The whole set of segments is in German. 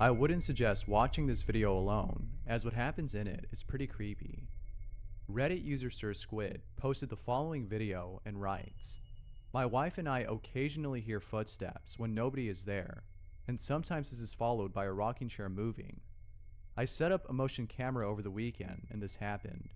I wouldn't suggest watching this video alone, as what happens in it is pretty creepy. Reddit user Sir Squid posted the following video and writes, "My wife and I occasionally hear footsteps when nobody is there, and sometimes this is followed by a rocking chair moving. I set up a motion camera over the weekend and this happened."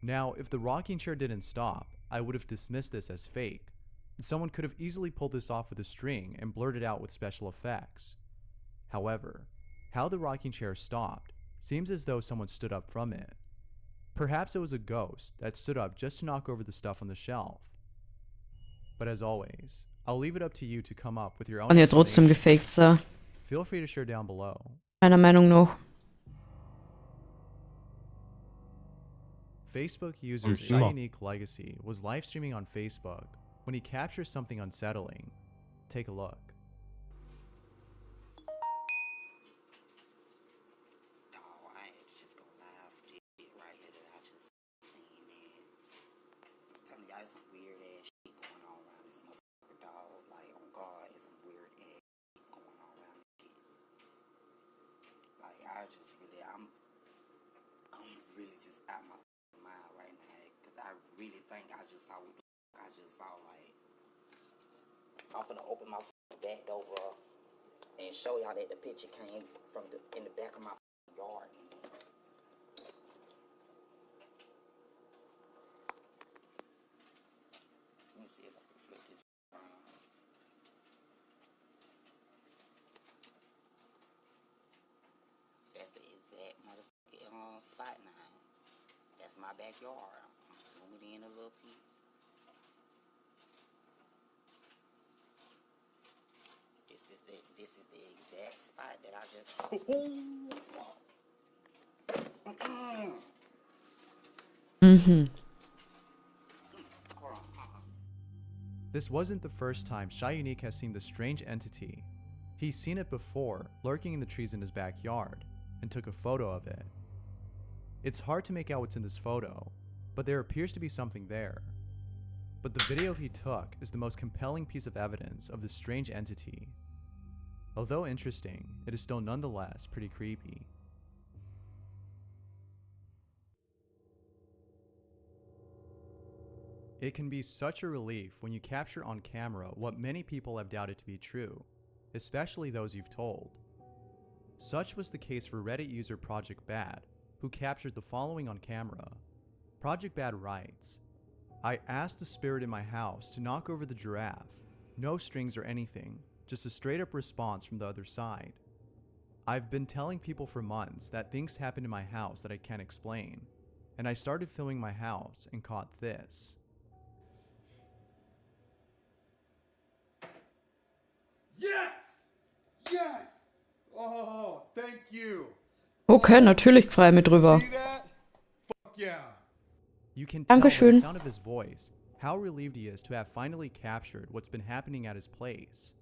Now, if the rocking chair didn't stop, I would have dismissed this as fake. Someone could have easily pulled this off with a string and blurred it out with special effects. However, how the rocking chair stopped seems as though someone stood up from it. Perhaps it was a ghost that stood up just to knock over the stuff on the shelf. But as always, I'll leave it up to you to come up with your own Und ja trotzdem explanation. gefaked sein. Feel free to share down below. Meiner Meinung nach. Facebook user Shyunique Legacy was live streaming on Facebook when he captures something unsettling. Take a look. I'm finna open my back door up and show y'all that the picture came from in the back of my yard. Let me see if I can flip this around. That's the exact motherfucking spot now. That's my backyard. I'm zooming in a little piece. This is the exact spot that I just. This wasn't the first time Shyunique has seen the strange entity. He's seen it before, lurking in the trees in his backyard, and took a photo of it. It's hard to make out what's in this photo, but there appears to be something there. But the video he took is the most compelling piece of evidence of this strange entity. Although interesting, it is still nonetheless pretty creepy. It can be such a relief when you capture on camera what many people have doubted to be true, especially those you've told. Such was the case for Reddit user Project Bad, who captured the following on camera. Project Bad writes, "I asked the spirit in my house to knock over the giraffe. No strings or anything. Just a straight up response from the other side. I've been telling people for months that things happen in my house that I can't explain, and I started filming my house and caught this." Yes! Yes! Oh, thank you. Okay, natürlich freue mich drüber. See that? Fuck yeah. You can tell by Dankeschön. the sound of his voice how relieved he is to have finally captured what's been happening at his place.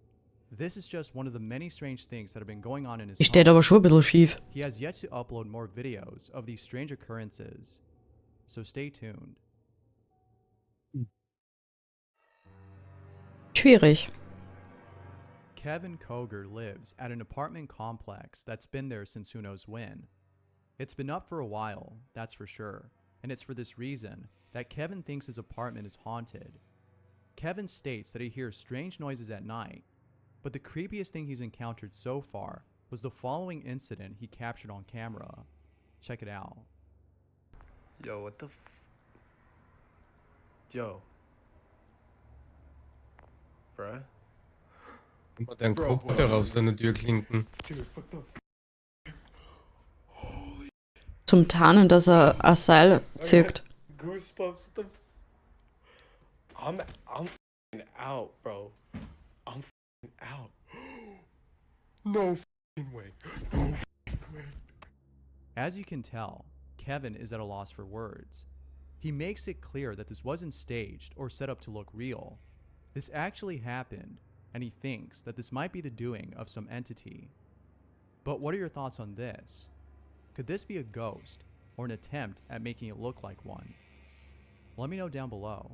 This is just one of the many strange things that have been going on in his Die steht home. aber schon ein bisschen schief. He has yet to upload more videos of these strange occurrences, so stay tuned. Schwierig. Kevin Koger lives at an apartment complex that's been there since who knows when. It's been up for a while, that's for sure, and it's for this reason that Kevin thinks his apartment is haunted. Kevin states that he hears strange noises at night, but the creepiest thing he's encountered so far was the following incident he captured on camera. Check it out. Yo, what the Yo. Bruh. Immer deinen Bro, Kopfhörer auf seine Tür klinken. Dude, what the Zum Tarnen, dass er ein Seil zirkt. Goosebumps, what the I'm f***ing out, bro. I'm f***ing out. No f***ing way. No f***ing way. As you can tell, Kevin is at a loss for words. He makes it clear that this wasn't staged or set up to look real. This actually happened, and he thinks that this might be the doing of some entity. But what are your thoughts on this? Could this be a ghost or an attempt at making it look like one? Let me know down below.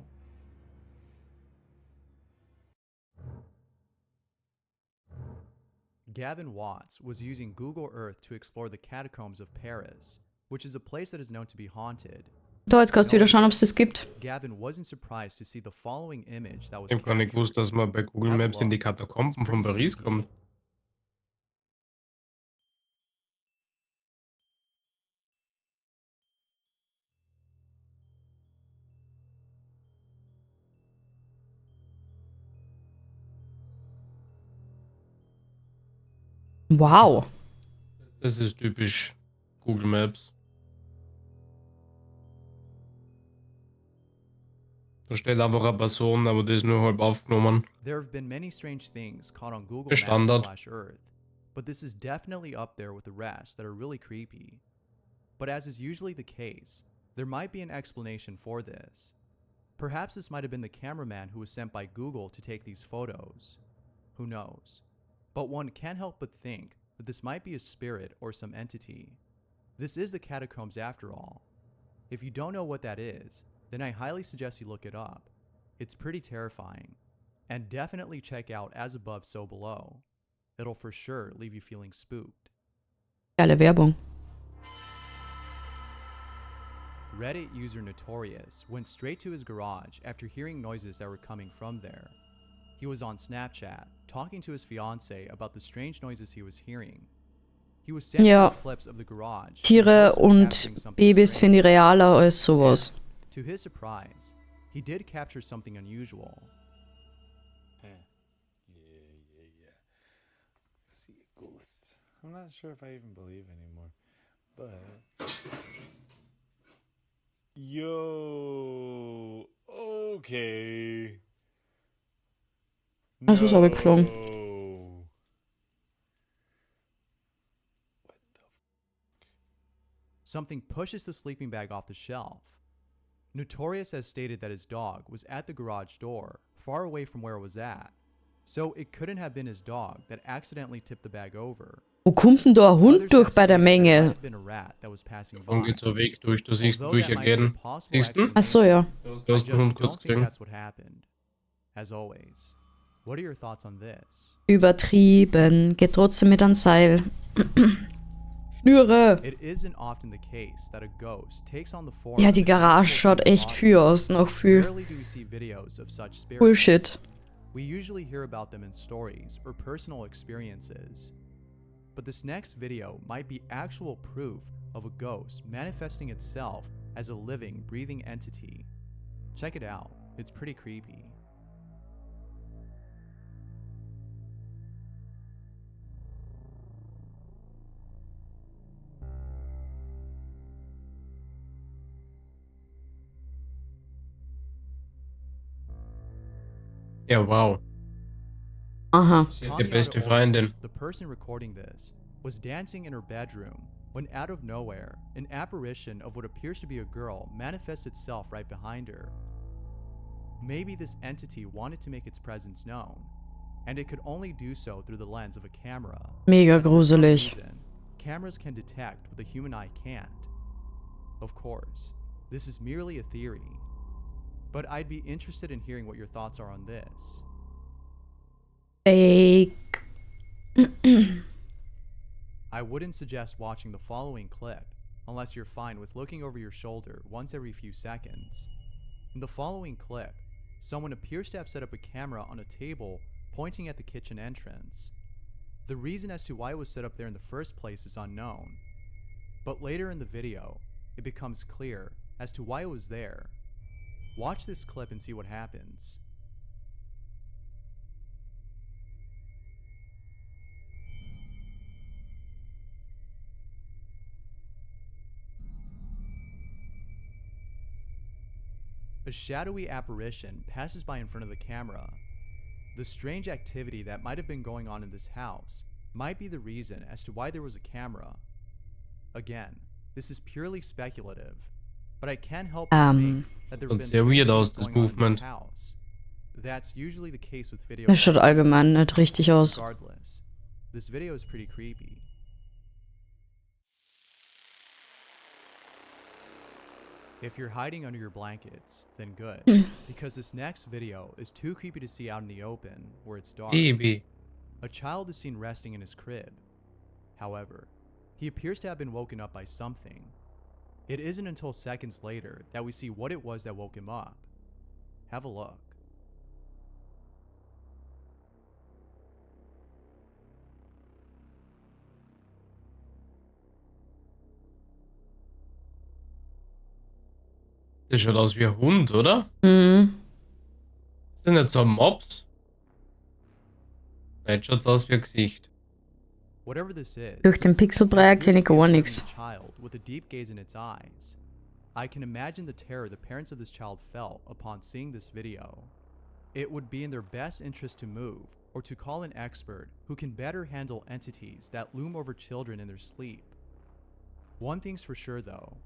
Gavin Watts was using Google Earth to explore the catacombs of Paris, which is a place that is known to be haunted. Da, jetzt kannst du wieder schauen, ob es das gibt. Gavin wasn't surprised to see the following image that was Ich habe gar nicht gewusst, captured. dass man bei Google Have a Maps in die look. Katakomben It's von pretty Paris spooky. kommt. Wow. Das ist typisch Google Maps. Da steht einfach eine Person, aber die ist nur halb aufgenommen. There have been many strange things caught on Google Der Standard. Maps/Earth, but this is definitely up there with the rest that are really creepy. But as is usually the case, there might be an explanation for this. Perhaps this might have been the cameraman who was sent by Google to take these photos. Who knows? But one can't help but think that this might be a spirit or some entity. This is the catacombs after all. If you don't know what that is, then I highly suggest you look it up. It's pretty terrifying. And definitely check out As Above, So Below. It'll for sure leave you feeling spooked. Geile Werbung. Reddit user Notorious went straight to his garage after hearing noises that were coming from there. He was on Snapchat, talking to his fiancée about the strange noises he was hearing. He was sending Ja. me clips of the garage. Tiere and und capturing something Babys strange. finde ich realer als sowas. To his surprise, he did capture something unusual. Yeah. See ghosts. I'm not sure if I even believe anymore, but yo, okay. Das ist aber geflogen. No. Something pushes the sleeping bag off the shelf. Notorious has stated that his dog was at the garage door, far away from where it was at. So it couldn't have been his dog that accidentally tipped the bag over. Wo kommt denn da ein Hund Others durch have bei der stated there might Menge? have been a rat that was passing Davon by. geht so ein Weg durch. Du siehst Although that might be a durchgehen. possible Siehst du? Ach so, ja. Du I hast just den Hund kurz don't think gesehen. that's what happened. As always, what are your thoughts on this? Übertrieben. Geht trotzdem mit einem Seil. Schnüre. It isn't often the case that a ghost takes on the form Ja, of die an Garage actual schaut human echt body. viel aus. Noch viel Rarely do we see videos of such spirits. Bullshit. We usually hear about them in stories or personal experiences. But this next video might be actual proof of a ghost manifesting itself as a living, breathing entity. Check it out. It's pretty creepy. Ja, wow. Aha. Die beste Freundin. The person recording this was dancing in her bedroom when out of nowhere, an apparition of what appears to be a girl manifests itself right behind her. Maybe this entity wanted to make its presence known, and it could only do so through the lens of a camera. Mega As for some gruselig. reason, cameras can detect what the human eye can't. Of course, this is merely a theory, but I'd be interested in hearing what your thoughts are on this. Fake. I wouldn't suggest watching the following clip unless you're fine with looking over your shoulder once every few seconds. In the following clip, someone appears to have set up a camera on a table pointing at the kitchen entrance. The reason as to why it was set up there in the first place is unknown, but later in the video, it becomes clear as to why it was there. Watch this clip and see what happens. A shadowy apparition passes by in front of the camera. The strange activity that might have been going on in this house might be the reason as to why there was a camera. Again, this is purely speculative, but I can't help but think that there have been Sieht sehr weird strange aus, things das going on in Movement. this house. That's usually the case with videos. Das schaut like allgemein this. nicht richtig aus. Regardless, this video is pretty creepy. If you're hiding under your blankets, then good, because this next video is too creepy to see out in the open where it's dark. Baby. A child is seen resting in his crib. However, he appears to have been woken up by something. It isn't until seconds later that we see what it was that woke him up. Have a look. Das schaut aus wie ein Hund, oder? Mhm. Ist das nicht so ein Mops? Nein, schaut aus wie ein Gesicht. Whatever this is, Durch den Pixelbrei it kenne ich appears to be gar a nichts. certain child with a deep gaze in its eyes. I can imagine the terror the parents of this child felt upon seeing this video. It would be in their best interest to move or to call an expert who can better handle entities that loom over children in their sleep. One thing's for sure though,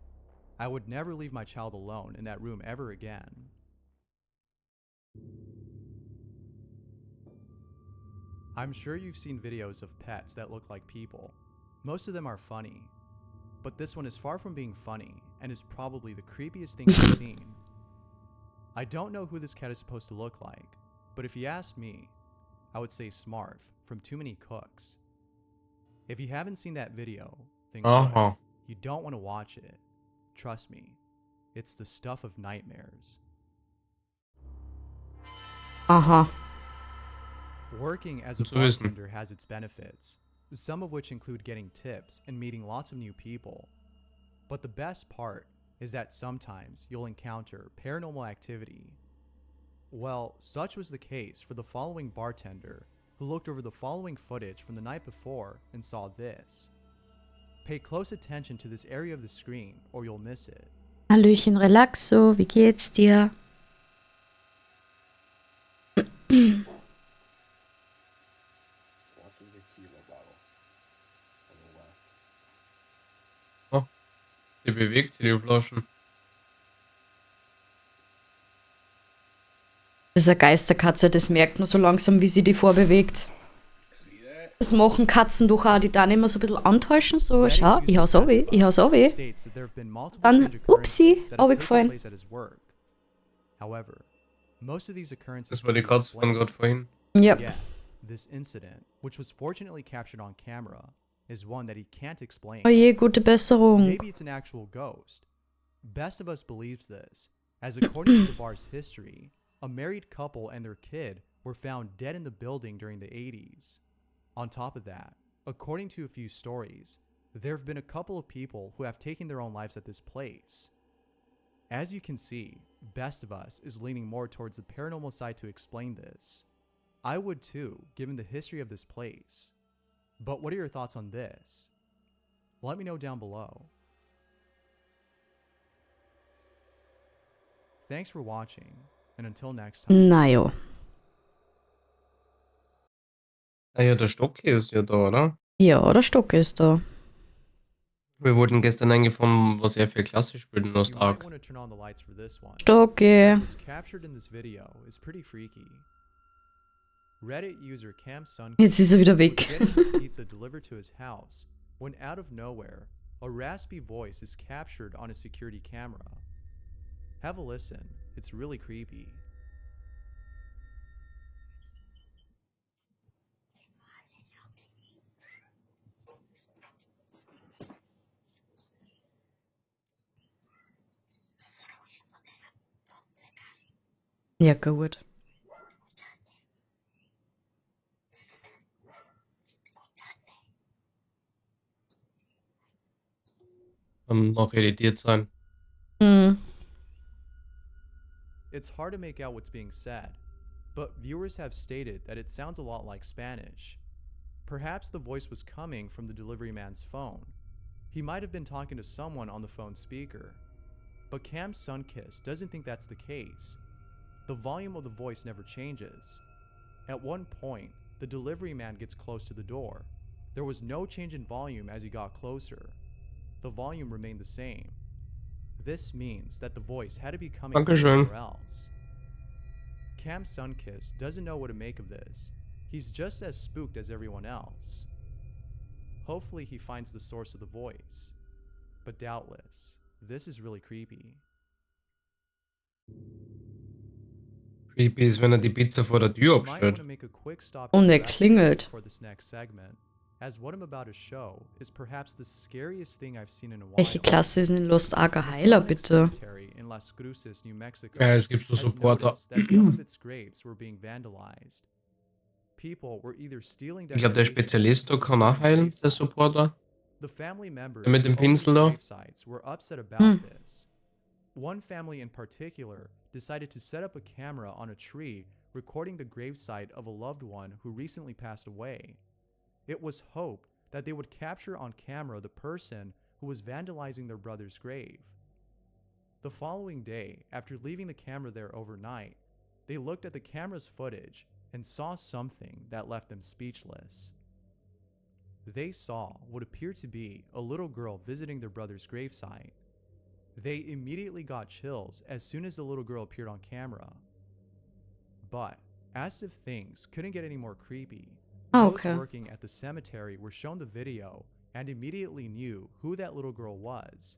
I would never leave my child alone in that room ever again. I'm sure you've seen videos of pets that look like people. Most of them are funny, but this one is far from being funny and is probably the creepiest thing I've seen. I don't know who this cat is supposed to look like, but if you ask me, I would say Smarf from Too Many Cooks. If you haven't seen that video, then good. You don't want to watch it. Trust me, it's the stuff of nightmares. Aha. Working as a Gut zu wissen. bartender has its benefits, some of which include getting tips and meeting lots of new people. But the best part is that sometimes you'll encounter paranormal activity. Well, such was the case for the following bartender who looked over the following footage from the night before and saw this. Pay close attention to this area of the screen or you'll miss it. Hallöchen, Relaxo, wie geht's dir? Watch the tequila bottle on the left. Die bewegt sich, die Flaschen. Das ist eine Geisterkatze, das merkt man so langsam, wie sie die vorbewegt. Das machen Katzen doch auch, die dann immer so ein bisschen antäuschen, so, schau, ich hau's weh, ich hau's weh. States that there have been multiple Dann, strange occurrences upsie, that have taken runtergefallen. place at his work. However, most of these occurrences Das war die can be Katze von explained. gerade vorhin. Ja. Yet, this incident, which was fortunately captured on camera, is one that he can't explain. Oh je, gute Besserung. Maybe it's an actual ghost. Best of Us believes this, as according to the bar's history, a married couple and their kid were found dead in the building during the 80s. On top of that, according to a few stories, there have been a couple of people who have taken their own lives at this place. As you can see, Best of Us is leaning more towards the paranormal side to explain this. I would too, given the history of this place. But what are your thoughts on this? Let me know down below. Thanks for watching, and until next time. Na jo. Ah ja, der Stock hier ist ja da, oder? Ja, der Stock ist da. Wir wurden gestern eingefunden, was er für Klasse spielt in You might Ostark. want to turn on the lights for this one. Stocki. As was captured in this video is pretty freaky. Reddit user Cam Sun Jetzt ist er wieder was weg. getting his pizza delivered to his house when out of nowhere, a raspy voice is captured on a security camera. Have a listen, it's really creepy. Ja, gut. Noch irritiert sein. Hm. It's hard to make out what's being said, but viewers have stated that it sounds a lot like Spanish. Perhaps the voice was coming from the delivery man's phone. He might have been talking to someone on the phone speaker. But Cam Sunkiss doesn't think that's the case. The volume of the voice never changes. At one point, the delivery man gets close to the door. There was no change in volume as he got closer. The volume remained the same. This means that the voice had to be coming from Dankeschön. somewhere else. Cam Sunkiss doesn't know what to make of this. He's just as spooked as everyone else. Hopefully he finds the source of the voice. But doubtless, this is really creepy. Creepy ist, wenn die Pizza vor der Tür You might want abstellt. to make a quick stop Und to er Reaktion klingelt. for this next segment, as what I'm about to show is perhaps the scariest thing I've seen in a while. Welche Klasse ist in Lost Ark The Heiler, Sonic bitte? Cemetery in Las Cruces, New Mexico, Ja, es gibt so has Supporter. noticed that some of its graves were being vandalized. People were either stealing Ich glaube, der decorations Spezialist da or kann auch destroying heilen, grave der sites. Supporter. The family members Der mit dem who owned Pinsel these da. grave sites were upset about this. One family in particular decided to set up a camera on a tree recording the gravesite of a loved one who recently passed away. It was hoped that they would capture on camera the person who was vandalizing their brother's grave. The following day, after leaving the camera there overnight, they looked at the camera's footage and saw something that left them speechless. They saw what appeared to be a little girl visiting their brother's gravesite. They immediately got chills as soon as the little girl appeared on camera. But, as if things couldn't get any more creepy, those Okay. working at the cemetery were shown the video and immediately knew who that little girl was.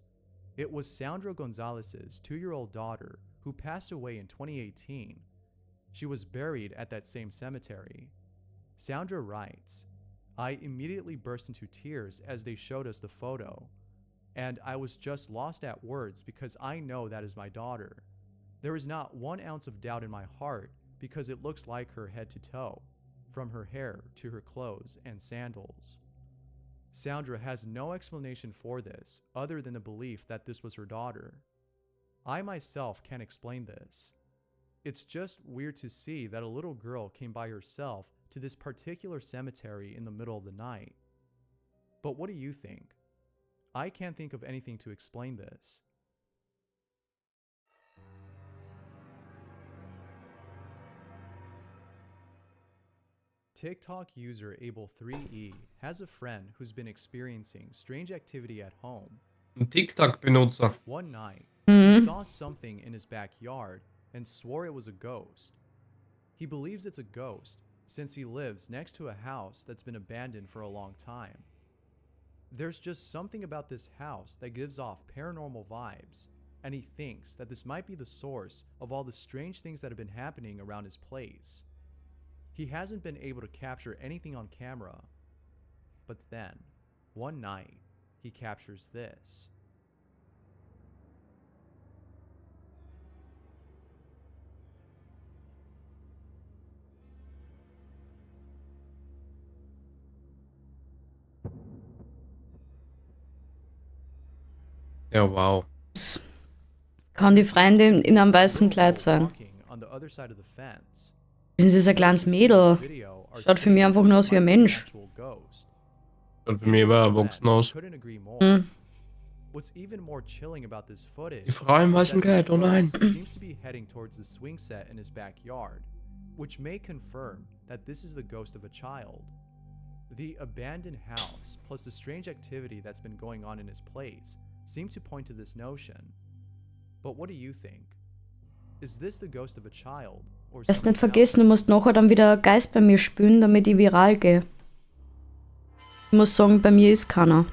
It was Sandra Gonzalez's 2-year-old daughter who passed away in 2018. She was buried at that same cemetery. Sandra writes, "I immediately burst into tears as they showed us the photo, and I was just lost at words because I know that is my daughter. There is not 1 ounce of doubt in my heart because it looks like her head to toe, from her hair to her clothes and sandals." Sandra has no explanation for this other than the belief that this was her daughter. I myself can't explain this. It's just weird to see that a little girl came by herself to this particular cemetery in the middle of the night. But what do you think? I can't think of anything to explain this. TikTok user Able3E has a friend who's been experiencing strange activity at home. Ein TikTok-Benutzer. One night, he saw something in his backyard and swore it was a ghost. He believes it's a ghost since he lives next to a house that's been abandoned for a long time. There's just something about this house that gives off paranormal vibes, and he thinks that this might be the source of all the strange things that have been happening around his place. He hasn't been able to capture anything on camera, but then, one night, he captures this. Ja, wow. Kann die Freundin in einem weißen Kleid sein. Das ist ein kleines Mädel. Schaut für mich einfach nur aus wie ein Mensch. Schaut für mich aber erwachsen aus. Die Frau im weißen Kleid, oh nein. Seems to be heading towards the swing set in his backyard, which may confirm that this is the ghost of a child. The abandoned house, plus the strange activity that's been going on in his place, seem to point to this notion. But what do you think? Is this the ghost of a child? Or Erst nicht something vergessen, du else? musst nachher dann wieder einen Geist bei mir spülen, damit ich viral gehe. Ich muss sagen, bei mir ist keiner.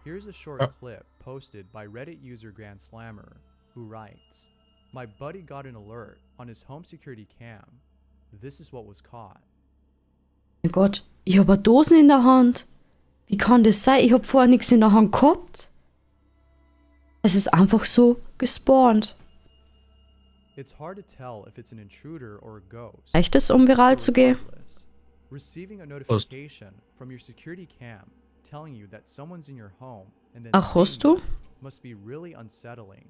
Here's a short clip posted by Reddit user Grand Slammer, who writes, "My buddy got an alert on his home security cam. This is what was caught." Mein Gott, ich habe eine Dose in der Hand. Wie kann das sein? Ich habe vorher nichts in der Hand gehabt. Es ist einfach so gespawnt. It's hard to tell if it's an intruder or a ghost. Reicht es, um viral zu gehen? Regardless, receiving a notification from your security cam telling you that someone's in your home and then Ach, hast seeing du? this must be really unsettling.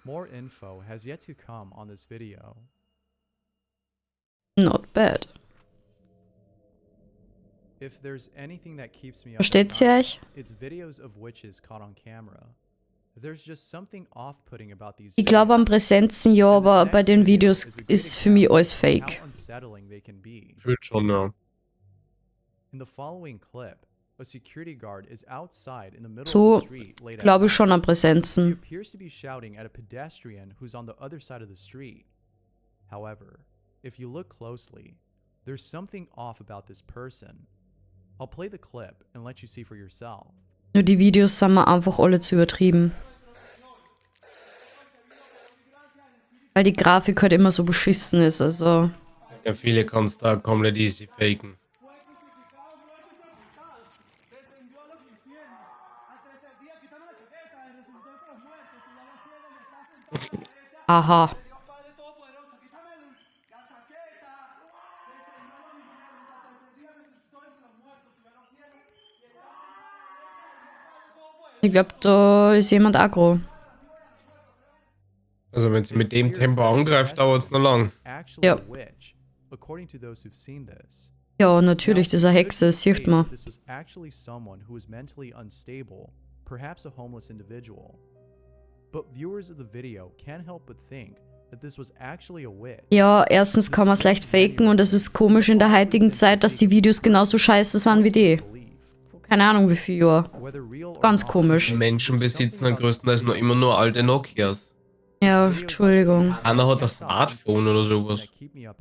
More info has yet to come on this video. Not bad. If there's anything that keeps me up at Versteht ihr night, euch? it's videos of witches caught on camera. There's just something off-putting about these Ich glaube an Präsenzen ja, And this aber bei next den video Videos is a good ist für mich example alles of fake. how unsettling they can be. Fühlt schon, ja. In the following clip, a security guard is outside in the middle So of the street late at glaube ich night. schon an He Präsenzen. appears to be shouting at a pedestrian who's on the other side of the street. However, if you look closely, there's something off about this person. I'll play the clip and let you see for yourself. Nur die Videos sind mir einfach alle zu übertrieben. Weil die Grafik halt immer so beschissen ist, also. Ja, viele kannst da komplett easy faken. Aha. Ich glaube, da ist jemand aggro. Also wenn sie mit dem Tempo angreift, dauert es noch lang. Ja. According to those who've seen this. Ja, natürlich, das ist eine Hexe, das sieht man. This was actually someone who was mentally unstable, perhaps a homeless individual. But viewers of the video can't help but think that this was actually a witch. Ja, erstens kann man es leicht faken und es ist komisch in der heutigen Zeit, dass die Videos genauso scheiße sind wie die. Keine Ahnung wie viel Jahre. Ganz komisch. Menschen besitzen dann größtenteils noch immer nur alte Nokias. Ja, Entschuldigung. Einer hat ein Smartphone oder sowas.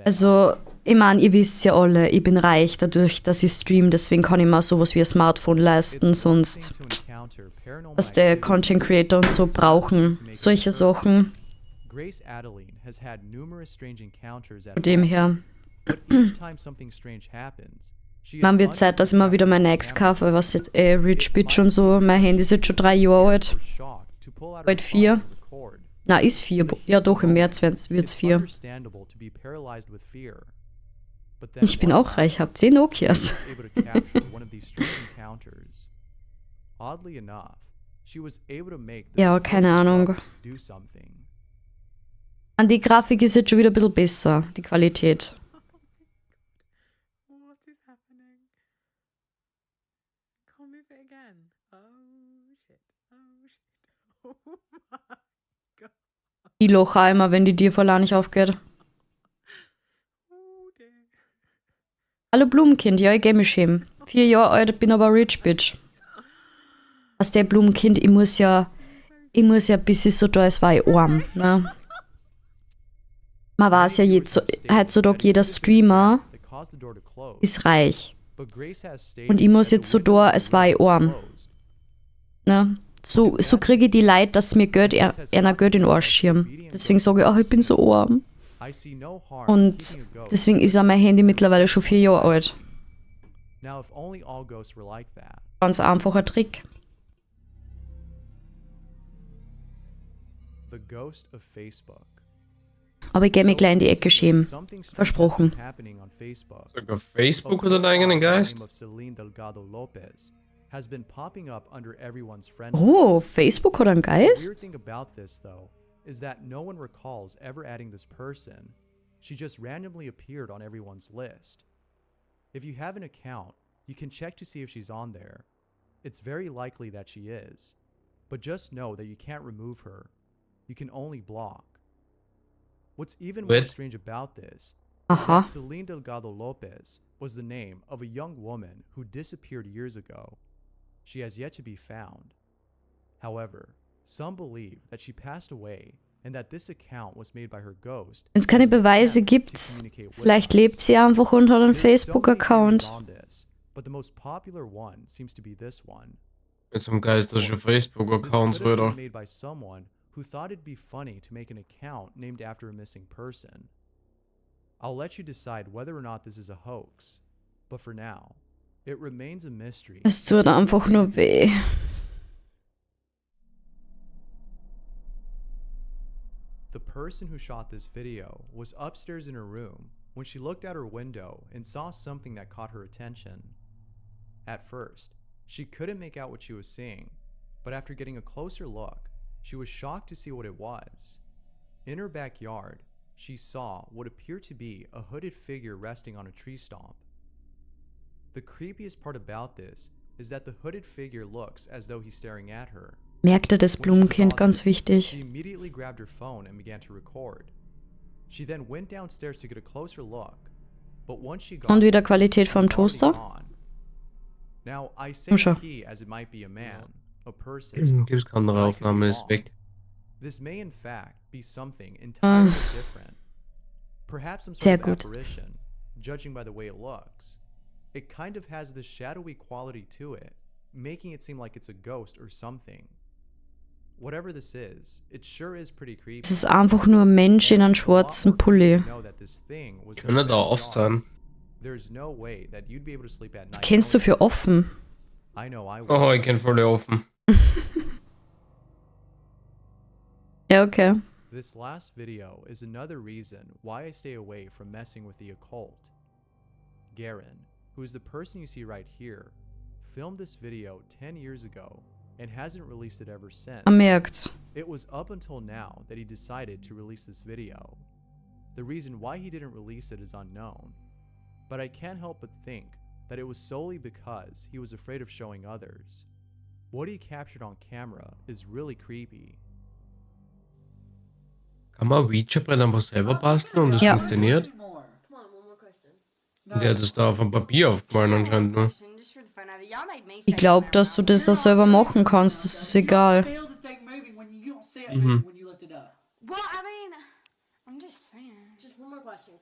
Also, ich meine, ihr wisst ja alle, ich bin reich dadurch, dass ich stream, deswegen kann ich mir sowas wie ein Smartphone leisten, sonst was der Content Creator und so brauchen, solche Sachen. Von dem her. Man wird Zeit, dass ich mal wieder mein Next kaufe, was jetzt Rich Bitch und so. Mein Handy ist jetzt schon 3 Jahre alt. Bald 4. Na, ist 4. Ja doch, im März wird's 4. Ich bin auch reich, hab 10 Nokias. Ja, keine Ahnung. An die Grafik ist jetzt schon wieder ein bisschen besser, die Qualität. What is happening? Can't move it again. Oh shit. Oh shit. Oh my god. Die Loch auch immer, wenn die Tiervorlage nicht aufgeht. Oh dear. Hallo Blumenkind, ja, ich geh mich schämen. 4 Jahre alt, bin aber Rich Bitch. Als der Blumenkind, ich muss ja bis ich so da ist, war ich arm, ne? Man weiß ja heutzutage, jeder Streamer ist reich. Und ich muss jetzt so da, als war ich arm. Ne? So kriege ich die Leute, dass mir Geld, einer Geld in den Arsch schirmen. Deswegen sage ich, ach, ich bin so arm. Und deswegen ist auch mein Handy mittlerweile schon 4 Jahre alt. Ganz einfacher Trick. Aber ich gehe mir gleich in die Ecke schämen. Versprochen. Sogar Facebook hat einen eigenen Geist. Oh, Facebook hat einen Geist? Is that no one recalls ever adding this person. She just randomly appeared on everyone's list. If you have an account, you can check to see if she's on there. It's very likely that she is. But just know that you can't remove her. You can only block. What's even more strange about this is that Celine Delgado Lopez was the name of a young woman who disappeared years ago. She has yet to be found. However, some believe that she passed away and that this account was made by her ghost. Wenn es keine Beweise gibt, vielleicht lebt sie einfach und hat einen Facebook-Account. But the most popular one seems to be this one. Mit so einem geisterischen Facebook-Account, oder? Made by someone who thought it'd be funny to make an account named after a missing person. I'll let you decide whether or not this is a hoax, but for now, it remains a mystery. Es tut einfach nur weh. The person who shot this video was upstairs in her room when she looked out her window and saw something that caught her attention. At first, she couldn't make out what she was seeing, but after getting a closer look, she was shocked to see what it was. In her backyard, she saw what appeared to be a hooded figure resting on a tree stump. The creepiest part about this is that the hooded figure looks as though he's staring at her. Merkte das Blumenkind, ganz wichtig. She immediately grabbed her phone and began to record. She then went downstairs to get a closer look, but once she got Und wieder Qualität vom Toaster. Now, I say Komm schon. he as it might be a man, a person. Gibt's keine but I could be Aufnahme, ist wrong. weg. This may in fact be something entirely different. Perhaps some Sehr sort of gut. apparition, judging by the way it looks. It kind of has this shadowy quality to it, making it seem like it's a ghost or something. Whatever this is, it sure is pretty creepy. Es ist einfach nur ein Mensch in einem schwarzen Pulli. Können da oft sein. There's no way that you'd be able to sleep at Das night. kennst du für offen. I know I would. Oh, ich kenn voll offen. Ja, okay. This last video is another reason why I stay away from messing with the occult. Garen, who is the person you see right here, filmed this video 10 years ago and hasn't released it ever since. Man merkt's. It was up until now that he decided to release this video. The reason why he didn't release it is unknown, but I can't help but think that it was solely because he was afraid of showing others. What he captured on camera is really creepy. Kann man Ouija-Brett einfach selber basteln und das Ja. funktioniert? Der hat das da auf dem Papier aufgemalt anscheinend nur. Ich glaube, dass du das auch selber machen kannst. Das ist egal. Feel the thing moving when you don't see it Mhm. moving when you lift it up. Well, I mean, I'm just saying. Just one more question.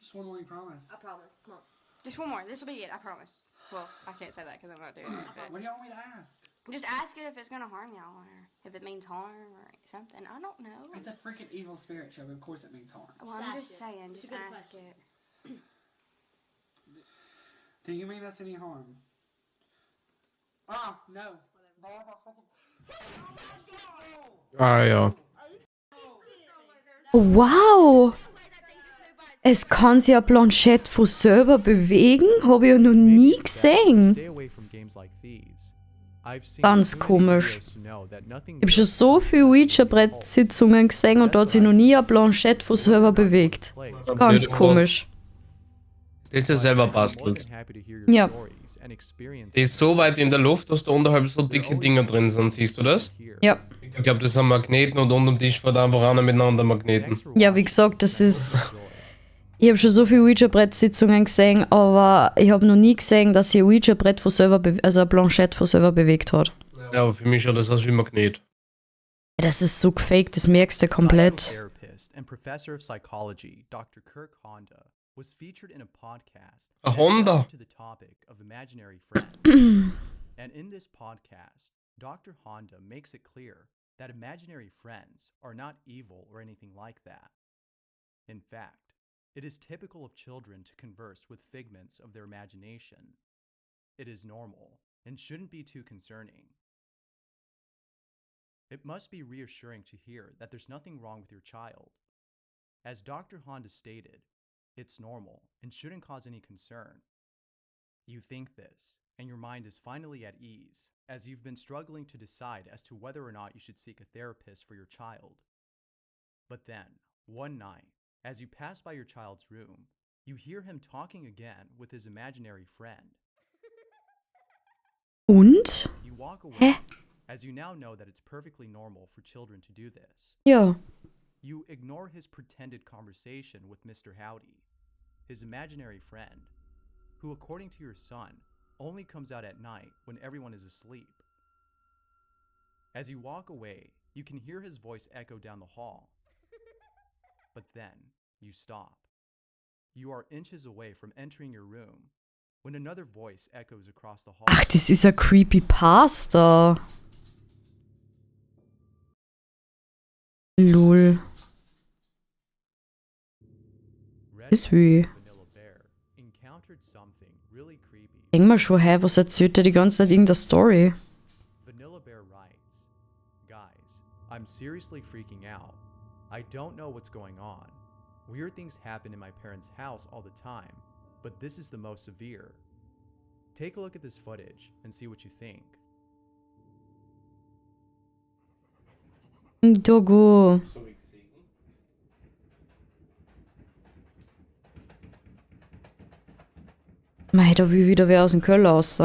Just one more, you promise. I promise. Come on. Just one more. This will be it. I promise. Well, I can't say that because I'm not doing it. But What do you want me to ask? just ask it if it's gonna harm y'all or if it means harm or something. I don't know. It's a freaking evil spirit show. Of course it means harm. Well, Just I'm ask just it. saying. It's a Just good ask question. it. Do you mean us any harm? Ah, no. Ah ja. Wow! Es kann sich ein Planschett von selber bewegen? Habe ich ja noch nie Maybe it's best to gesehen. stay away from games like these. I've seen Ganz too many komisch. videos to know that nothing Ich habe schon good so comes viele from the Ouija-Brett-Sitzungen gesehen und da hat sich noch nie ein Planschett von selber bewegt. occult. Ganz Ja, komisch. Das ist ja selber bastelt. Ja. Die ist so weit in der Luft, dass da unterhalb so dicke Dinger drin sind. Siehst du das? Ja. Ich glaube, das sind Magneten und unterm Tisch fährt einfach einer miteinander Magneten. Ja, wie gesagt, das ist... Ich habe schon so viele Ouija-Brett-Sitzungen gesehen, aber ich habe noch nie gesehen, dass sich ein Ouija-Brett von selber, also ein Planschett von selber bewegt hat. Ja, aber für mich schaut das aus wie Magnet. Das ist so gefaked, das merkst du komplett. Psychotherapist and professor of psychology, Dr. Kirk Honda, was featured in a podcast A that Honda? delved into the topic of imaginary friends. And in this podcast, Dr. Honda makes it clear that imaginary friends are not evil or anything like that. In fact, it is typical of children to converse with figments of their imagination. It is normal and shouldn't be too concerning. It must be reassuring to hear that there's nothing wrong with your child. As Dr. Honda stated, it's normal and shouldn't cause any concern. You think this, and your mind is finally at ease, as you've been struggling to decide as to whether or not you should seek a therapist for your child. But then, one night, as you pass by your child's room, you hear him talking again with his imaginary friend. Und? You walk away, Hä? as you now know that it's perfectly normal for children to do this. Ja. You ignore his pretended conversation with Mr. Howdy, his imaginary friend, who, according to your son, only comes out at night when everyone is asleep. As you walk away, you can hear his voice echo down the hall. But then, you stop. You are inches away from entering your room when another voice echoes across the hall. Ach, das ist ein Creepypasta. Lol. Red Ist wie. Vanilla Bear encountered something really creepy. Denk mal schon, hey, was erzählt der die ganze Zeit irgendeine Story? Vanilla Bear writes, "Guys, I'm seriously freaking out. I don't know what's going on. Weird things happen in my parents' house all the time, but this is the most severe. Take a look at this footage and see what you think." Dogo. Mei, da will wieder wer aus dem Keller raus.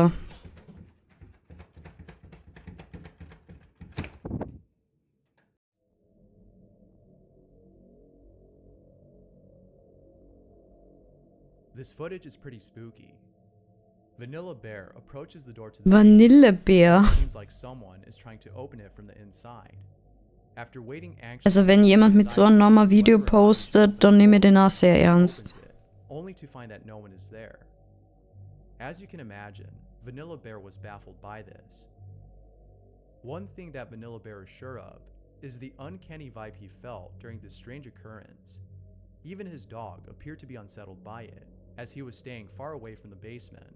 This footage is pretty spooky. Vanilla Bear approaches the door to the Vanillebär. basement. It seems like someone is trying to open it from the inside. After waiting anxiously, Also wenn jemand mit so einem Namen Video postet, dann nehme ich den auch sehr ernst. only to find that no one is there. As you can imagine, Vanilla Bear was baffled by this. One thing that Vanilla Bear is sure of is the uncanny vibe he felt during this strange occurrence. Even his dog appeared to be unsettled by it, as he was staying far away from the basement.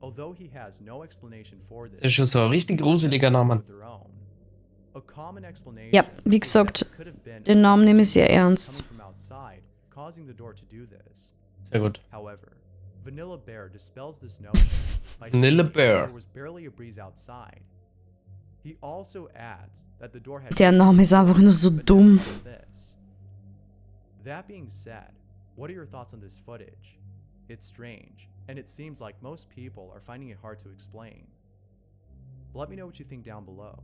Although he has no explanation for this, Das ist schon so ein richtig gruseliger Name. their own. A common explanation Ja, wie is gesagt, that it could have been den Namen nehme ich sehr something ernst. coming from outside, causing the door to do this. Sehr gut. However, Vanilla Bear dispels this notion by Vanilla stating Bear. there was barely a breeze outside. He also adds that the door had Der Name ist einfach nur so but dumm. never this. That being said, what are your thoughts on this footage? It's strange, and it seems like most people are finding it hard to explain. Let me know what you think down below.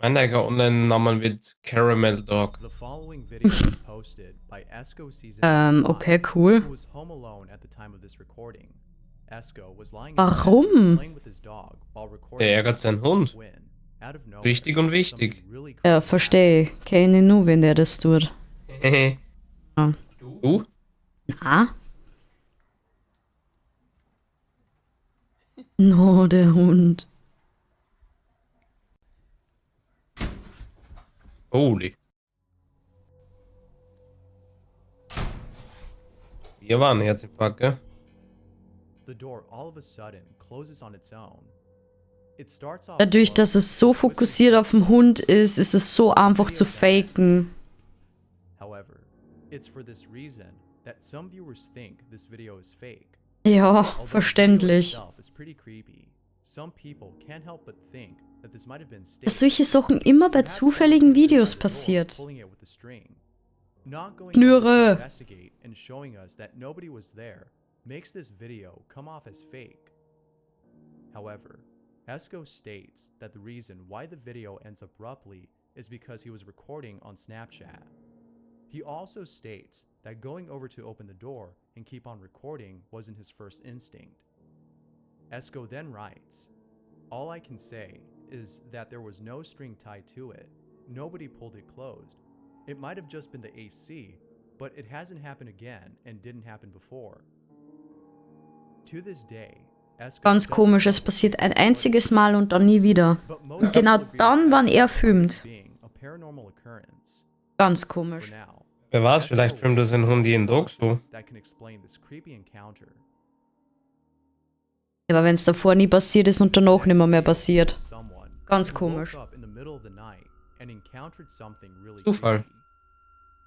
Mein eigener Online-Name wird Caramel Dog. The following video was posted by Esco Season Okay, cool. who was home alone at the time of this recording. Esco was lying in Warum? bed playing with his dog while recording. Der ärgert seinen Hund. when, out of nowhere, Wichtig und wichtig. something really Ja, creepy verstehe ich. Kenne ich nur, wenn der das tut. Ah. Du? Ah? No, der Hund. Holy. Hier war ein Herzinfarkt, gell? The door all of a sudden closes on its own. It starts off Dadurch, slow, dass es so fokussiert auf den Hund ist, ist es so einfach zu faken. However, it's for this reason that some viewers think this video is fake. Ja, Although the video verständlich. itself is pretty creepy, some people can't help but think that this might have been staged. Dass solche Sachen immer bei Perhaps zufälligen someone Videos opened the door, passiert. pulling it with a string. Not going Schnüre. over to investigate and showing us that nobody was there makes this video come off as fake. However, Esco states that the reason why the video ends abruptly is because he was recording on Snapchat. He also states that going over to open the door and keep on recording wasn't his first instinct. Esco then writes, "All I can say is that there was no string tied to it. Nobody pulled it closed. It might have just been the AC, but it hasn't happened again and didn't happen before." To this day, Esco Ganz doesn't komisch, es know passiert ein what einziges it Mal und dann nie wieder. but most Und genau people agree dann, with wann er Esco filmt. as being a paranormal occurrence. Ganz For komisch. now, Wer weiß, Esco vielleicht filmt er seinen Hund jeden Tag so. responses that can explain this creepy encounter. Aber wenn es davor nie passiert ist und danach nicht mehr passiert. Someone Ganz who komisch. woke up in the middle of the night and encountered something really Zufall. creepy.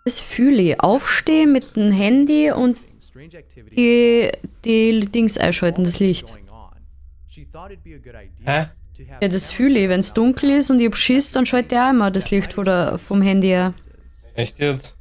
Das fühle ich. Aufstehen mit dem Handy und Strange activity die Dings einschalten, das Licht. going on. She thought it'd be a good idea Hä? to have Ja, das fühle ich. Wenn es dunkel ist und ich hab Schiss, dann schalte ich auch immer das Licht vom Handy her. Echt jetzt?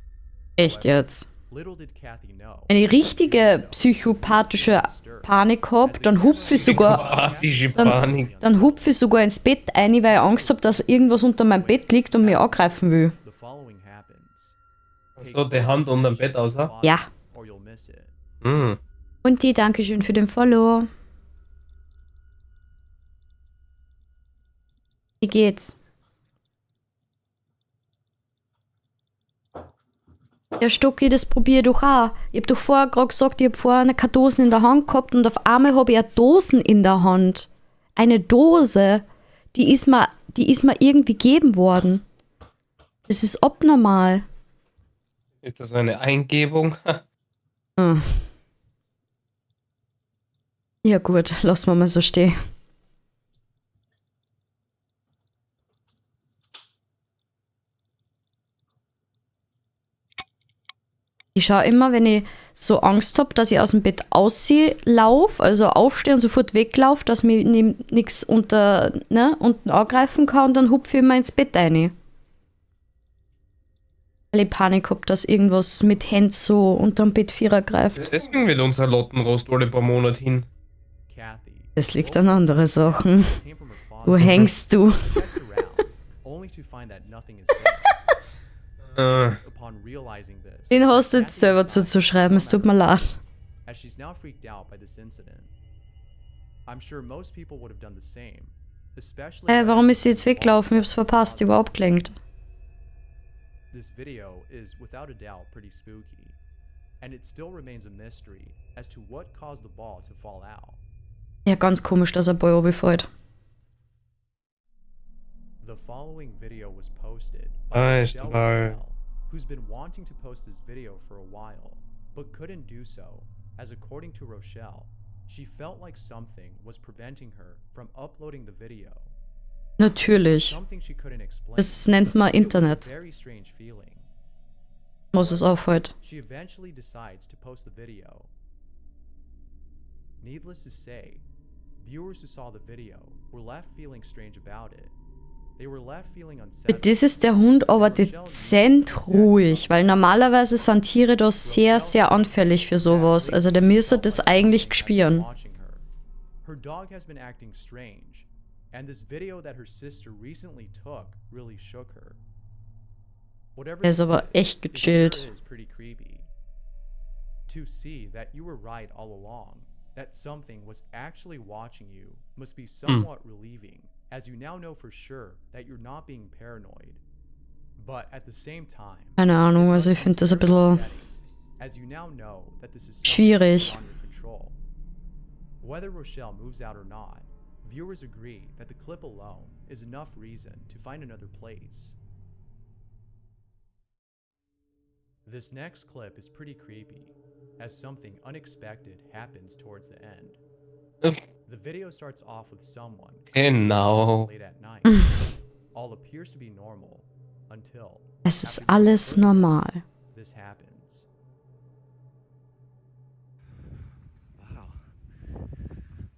Echt jetzt. Little did Kathy know. Wenn ich richtige psychopathische Panik hab, dann hupfe ich sogar, Psychopathische Panik. dann hupfe ich sogar ins Bett ein, weil ich Angst habe, dass irgendwas unter meinem Bett liegt und mich angreifen will. The following happens. So, die Hand unter dem Bett aus. Ja. Or you'll miss it. Hm. Und die, Dankeschön für den Follow. Wie geht's? Ja, Stocki, das probier ich doch auch. Ich hab doch vorher gerade gesagt, ich hab vorher keine Dosen in der Hand gehabt und auf einmal habe ich eine Dosen in der Hand. Eine Dose, die ist mir irgendwie gegeben worden. Das ist abnormal. Ist das eine Eingebung? Hm. Ja gut, lassen wir mal so stehen. Ich schaue immer, wenn ich so Angst habe, dass ich aus dem Bett laufe, also aufstehe und sofort weglaufe, dass mir nichts unten angreifen kann und dann hupfe ich immer ins Bett rein. Weil ich Panik habe, dass irgendwas mit Händen so unterm Bett vierer greift. Deswegen will unser Lottenrost alle paar Monate hin. Kathy. Das liegt an anderen Sachen. came from her Wo closet, hängst du? checks around, only to find that nothing is there. Upon realizing this, Den hast du jetzt Kathy selber decides to zuzuschreiben, es tut mir leid. as she's now freaked out by this incident. I'm sure most people would have done the same, especially Warum ist sie jetzt weggelaufen? Ich hab's verpasst, die war abgelenkt. This video is without a doubt pretty spooky, and it still remains a mystery as to what caused the ball to fall out. Ja, ganz komisch, dass ein Ball runterfällt. The following video was posted by Rochelle, who's been wanting to post this video for a while, but couldn't do so, as according to Rochelle, she felt like something was preventing her from uploading the video. Natürlich. Something she couldn't explain. Das nennt man It was a Internet. very strange feeling. Was es aufhält. She eventually decides to post the video. Needless to say, viewers who saw the video were left feeling strange about it. They were left feeling unsettled. Das ist der Hund aber dezent ruhig, weil normalerweise sind Tiere da sehr, sehr anfällig für sowas. Also der müsste das eigentlich spüren. Her dog has been acting strange, and this video that her sister recently took really shook her. Whatever Er ist this aber echt it gechillt. sure is pretty creepy. To see that you were right all along, that something was actually watching you, must be somewhat relieving, as you now know for sure that you're not being paranoid. But at the same time, Keine Ahnung, also ich finde das ein bisschen as you now know that this is schwierig. something beyond your control. Whether Rochelle moves out or not, viewers agree that the clip alone is enough reason to find another place. This next clip is pretty creepy, as something unexpected happens towards the end. The video starts off with someone Genau. late at night. All appears to be normal until Es ist after alles further, normal. this happens. Wow.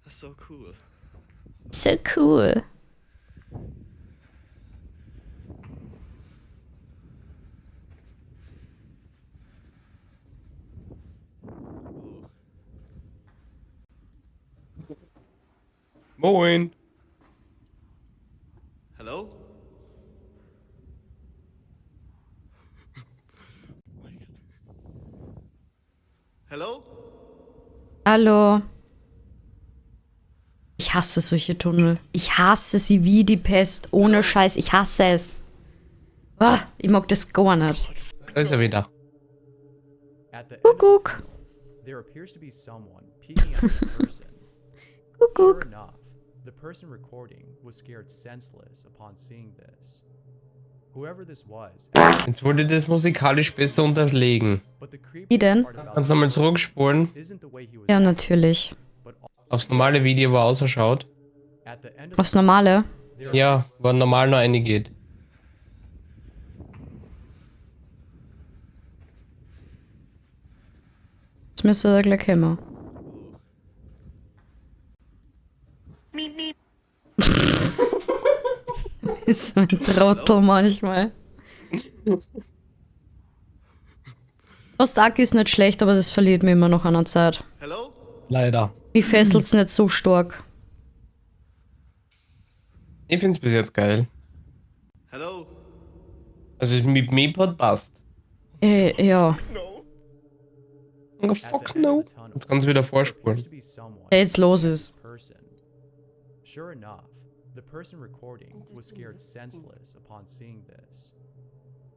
That's so cool. So cool. Moin. Hello? Hello? Hallo. Ich hasse solche Tunnel. Ich hasse sie wie die Pest. Ohne Scheiß, ich hasse es. Ah, ich mag das gar nicht. Da ist er wieder. At the end of the Kuckuck. tunnel, there appears to be someone peeking at the person. Kuckuck. Sure enough, the person recording was scared senseless upon seeing this. Whoever this was, Jetzt wollte ich das musikalisch besser unterlegen. but the Wie creepiest denn? part about Kannst du nochmal this zurückspulen? isn't the way he was Ja, acting, natürlich. but Aufs normale Video, wo er ausschaut. at the end of Aufs Normale. there Ja, wo normal nur eine geht. Das müsste er gleich kommen. Ist so ein Trottel manchmal. Was Dark ist nicht schlecht, aber das verliert mir immer noch an der Zeit. Hello? Leider. Mich fesselt's nicht so stark. Ich find's bis jetzt geil. Hello? Also mit Mepod passt. Ja. No. Oh, at fuck the end no. of the tunnel, Jetzt kannst du wieder there appears vorspulen. to be someone Der jetzt los ist. person. Sure enough, the person recording was scared senseless upon seeing this.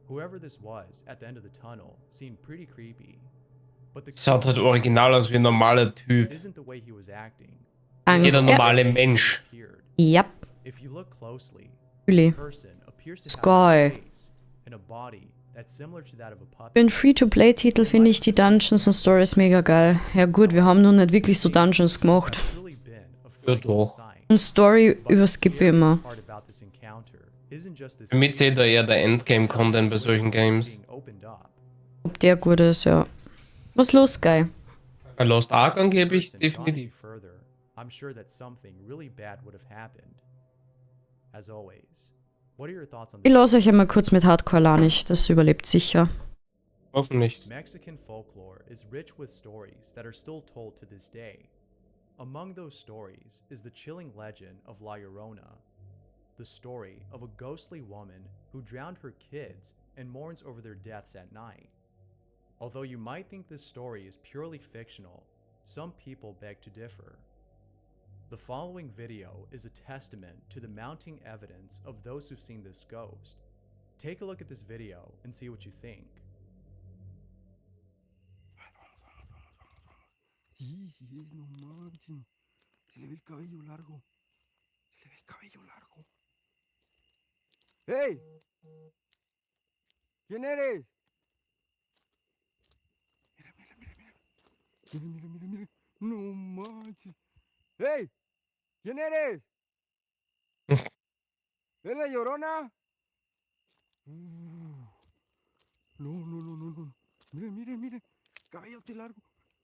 Whoever this was at the end of the tunnel seemed pretty creepy, but the Schaut halt original aus wie ein normaler Typ. isn't the way he was acting. Jeder Ja. normale Mensch. Appeared. Ja. If you look closely, Really. the person appears to Sky. have a face and a body that's similar to that of a puppet. Für einen Free-to-Play-Titel finde ich die Dungeons und Stories mega geil. Ja gut, wir haben noch nicht wirklich so Dungeons gemacht. It's really been a Ja, frightening doch. sight. Und Story But the überskippe ich immer. scariest part about this encounter isn't just this Für mich zählt da eher der Endgame-Content bei solchen Games. being opened up. Ob der gut ist, ja. Was los, Guy? Bei Lost Ark angeblich Person gone any definitiv. further, I'm sure that something really bad would have happened. As always, what are your thoughts on Ich this? lasse euch einmal kurz mit Hardcore Lanich. Das überlebt sicher. Hoffentlich. Mexican folklore is rich with stories that are still told to this day. Among those stories is the chilling legend of La Llorona, the story of a ghostly woman who drowned her kids and mourns over their deaths at night. Although you might think this story is purely fictional, some people beg to differ. The following video is a testament to the mounting evidence of those who've seen this ghost. Take a look at this video and see what you think. Sí, sí es, no manchen. Se le ve el cabello largo. Se le ve el cabello largo. ¡Hey! ¿Quién eres? Mira, mira, mira, mira. Mira, mira, mira, mira. No manches. ¡Hey! ¿Quién eres? ¿Es la Llorona? No, no, no, no, no. Mire, mire, mire. Cabellote largo.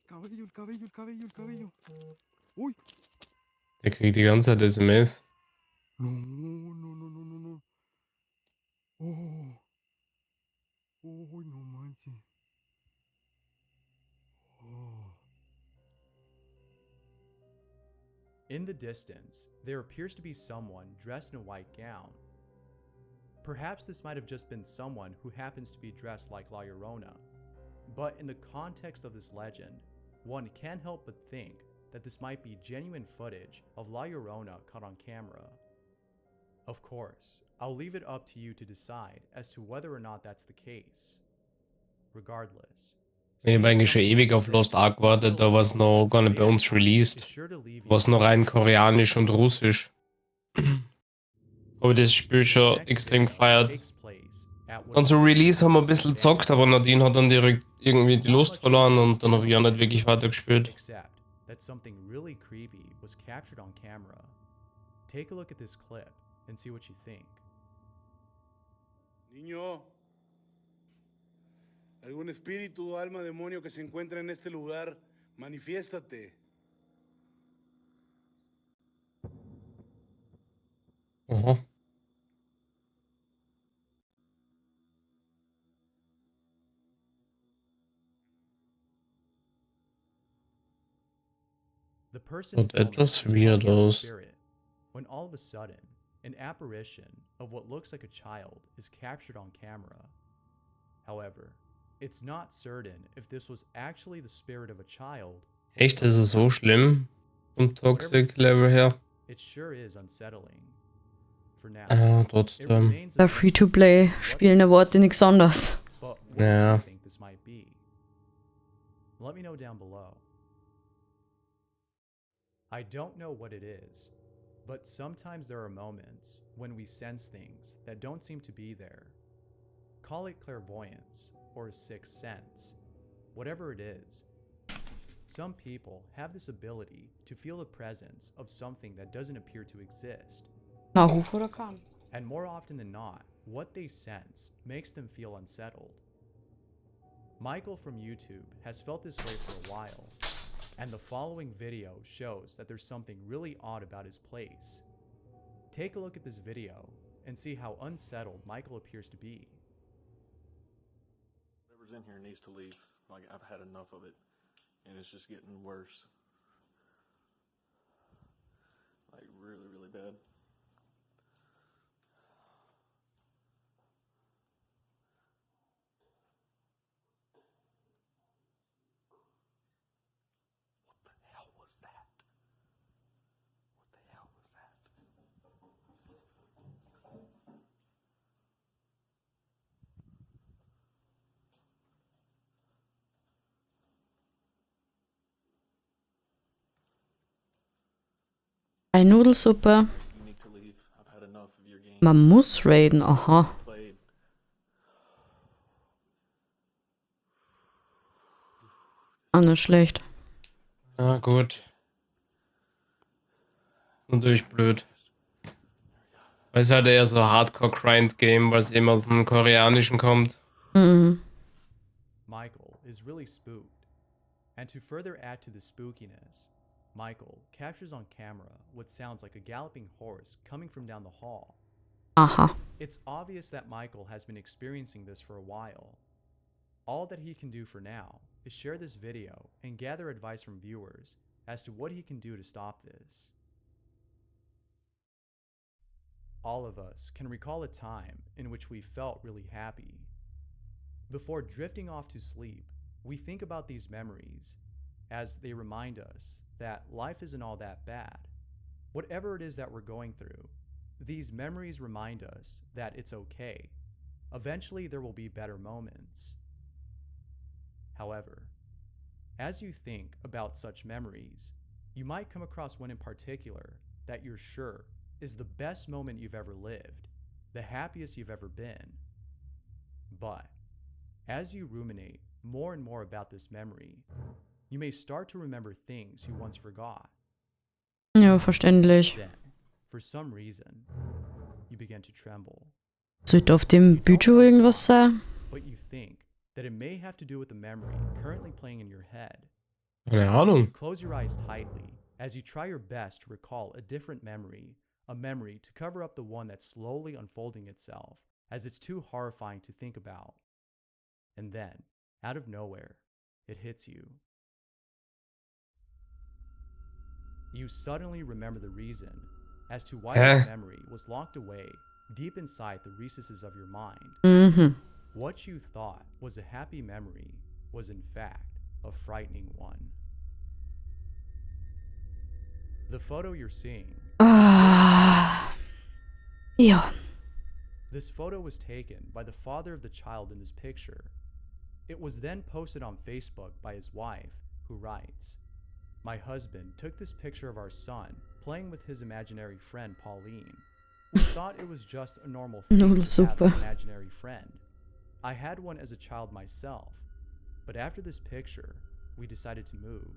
Cabello, el cabello, el cabello, el cabello. Uy. Der kriegt die ganze Zeit SMS. No, no, no, no, no, no. Oh. Uy, no manches. Oh. In the distance, there appears to be someone dressed in a white gown. Perhaps this might have just been someone who happens to be dressed like La Llorona. But in the context of this legend, one can't help but think that this might be genuine footage of La Llorona caught on camera. Of course, I'll leave it up to you to decide as to whether or not that's the case. Regardless, Ich habe eigentlich schon ewig auf Lost Ark gewartet, da war es noch gar nicht bei uns released. War es noch rein koreanisch und russisch. Aber das Spiel schon extrem gefeiert. Dann zum Release haben wir ein bisschen gezockt, aber Nadine hat dann direkt irgendwie die Lust verloren und dann habe ich auch nicht wirklich weitergespielt. Except that something really creepy was captured on camera. Take a look at this clip and see what you think. Niño, algún espíritu o alma demonio que se encuentra en este lugar, manifiéstate. Aha. The person Sieht filming etwas is weird calling out a aus. spirit, when all of a sudden, an apparition of what looks like a child is captured on camera. However, it's not certain if this was actually the spirit of a child. Echt, ist es so schlimm? Vom Toxic Level her? It sure is unsettling. For now, it Trotzdem. remains a Bei mystery Free-to-Play what spielen this Worte is, nichts anderes. but what do Ja. you think this might be? Let me know down below. I don't know what it is, but sometimes there are moments when we sense things that don't seem to be there. Call it clairvoyance or a sixth sense, whatever it is. Some people have this ability to feel the presence of something that doesn't appear to exist. Na, Ruf oder Kahn? And more often than not, what they sense makes them feel unsettled. Michael from YouTube has felt this way for a while, and the following video shows that there's something really odd about his place. Take a look at this video and see how unsettled Michael appears to be. Whatever's in here needs to leave. Like, I've had enough of it, and it's just getting worse. Like, really, really bad. What the hell was that? What the hell was that? Eine Nudelsuppe. You need to leave. I've had enough of your game. Man muss raiden, aha. Played. Ah, nicht schlecht. Ah, gut. Natürlich blöd. Weil es halt eher so Hardcore-Grind-Game, weil es eben aus dem Koreanischen kommt. Mhm. Michael is really spooked. And to further add to the spookiness, Michael captures on camera what sounds like a galloping horse coming from down the hall. Aha. It's obvious that Michael has been experiencing this for a while. All that he can do for now is share this video and gather advice from viewers as to what he can do to stop this. All of us can recall a time in which we felt really happy. Before drifting off to sleep, we think about these memories as they remind us that life isn't all that bad. Whatever it is that we're going through, these memories remind us that it's okay. Eventually, there will be better moments. However, as you think about such memories, you might come across one in particular that you're sure is the best moment you've ever lived, the happiest you've ever been. But as you ruminate more and more about this memory, you may start to remember things you once forgot. Ja, verständlich. Then, for some reason, you begin to tremble. Sollte auf dem Bildschirm irgendwas sein? But you think that it may have to do with the memory currently playing in your head. Keine Ahnung. Close your eyes tightly as you try your best to recall a different memory, a memory to cover up the one that's slowly unfolding itself as it's too horrifying to think about. And then, out of nowhere, it hits you. You suddenly remember the reason as to why this memory was locked away deep inside the recesses of your mind. Mhm. What you thought was a happy memory was in fact a frightening one. The photo you're seeing. Ja. This photo was taken by the father of the child in this picture. It was then posted on Facebook by his wife, who writes, "My husband took this picture of our son playing with his imaginary friend Pauline. We thought it was just a normal thing to have an imaginary friend. I had one as a child myself, but after this picture, we decided to move."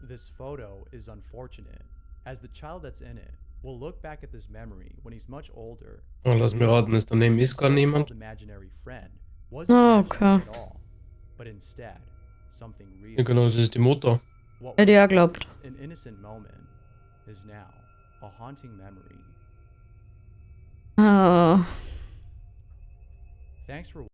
This photo is unfortunate, as the child that's in it will look back at this memory when he's much older. Oh, lass mir raten, ist daneben ist gar niemand. Imaginary friend wasn't imaginary at all, but instead something real. Ja, genau, das ist die Mutter. What Hätte ja was geglaubt. once an innocent moment is now a haunting memory. Thanks for